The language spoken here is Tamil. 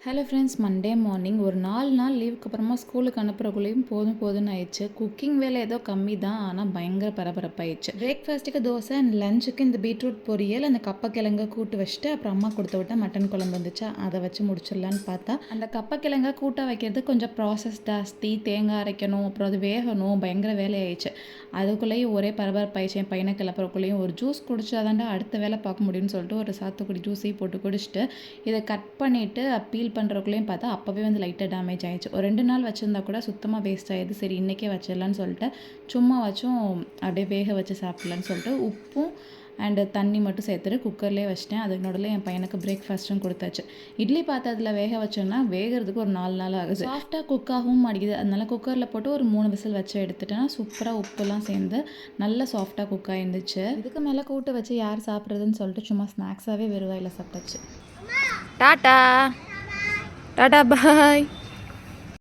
ஹலோ ஃப்ரெண்ட்ஸ், மண்டே மார்னிங் ஒரு 4 நாள் லீவுக்கு அப்புறமா ஸ்கூலுக்கு அனுப்புறக்குள்ளேயும் போதும் போதும்னு ஆயிடுச்சு. குக்கிங் வேலை ஏதோ கம்மி தான், ஆனால் பயங்கர பரபரப்பாயிடுச்சு. பிரேக்ஃபாஸ்ட்டுக்கு தோசை அண்ட் லஞ்சுக்கு இந்த பீட்ரூட் பொரியல், அந்த கப்பக்கிழங்க கூட்டு வச்சுட்டு அப்புறம் அம்மா கொடுத்து விட்ட மட்டன் குழம்பு வந்துச்சா, அதை வச்சு முடிச்சிடலான்னு பார்த்தா அந்த கப்பக்கிழங்க கூட்டாக வைக்கிறது கொஞ்சம் ப்ராசஸ் ஜாஸ்தி. தேங்காய் அரைக்கணும், அப்புறம் அது வேகணும், பயங்கர வேலையாயிடுச்சு. அதுக்குள்ளேயும் ஒரே பரபரப்பாயிடுச்சு. என் பையனை கிளப்புறக்குள்ளேயும் ஒரு ஜூஸ் குடிச்சாதாண்டா அடுத்த வேலை பார்க்க முடியும்னு சொல்லிட்டு ஒரு சாத்துக்குடி ஜூஸையும் போட்டு குடிச்சிட்டு இதை கட் பண்ணிவிட்டு பீல் பண்ணுறக்குள்ளேயும் பார்த்தா அப்போவே வந்து லைட்டாக டேமேஜ் ஆகிடுச்சு. ஒரு 2 நாள் வச்சுருந்தா கூட சுத்தமாக வேஸ்ட் ஆகிடுது. சரி இன்றைக்கே வச்சிடலான்னு சொல்லிட்டு சும்மா வச்சும் அப்படியே வேக வச்சு சாப்பிட்லான்னு சொல்லிட்டு உப்பும் அண்டு தண்ணி மட்டும் சேர்த்துட்டு குக்கர்லேயே வச்சிட்டேன். அதுக்கு நடுவில் என் பையனுக்கு பிரேக்ஃபாஸ்ட்டும் கொடுத்தாச்சு. இட்லி பாத்திரத்தில் வேக வச்சோன்னா வேகிறதுக்கு ஒரு 4 நாள் ஆகுது. சாஃப்டாக குக்காகவும் மாட்டேங்குது. அதனால குக்கரில் போட்டு ஒரு 3 விசில் வச்சு எடுத்துட்டேன்னா சூப்பராக உப்புலாம் சேர்ந்து நல்லா சாஃப்டாக குக் ஆகிருந்துச்சு. இதுக்கு மேலே கூட்டு வச்சு யார் சாப்பிட்றதுன்னு சொல்லிட்டு சும்மா ஸ்நாக்ஸாகவே வெறுவாயில் சாப்பிட்டாச்சு. டாட்டா டாடா பாய்.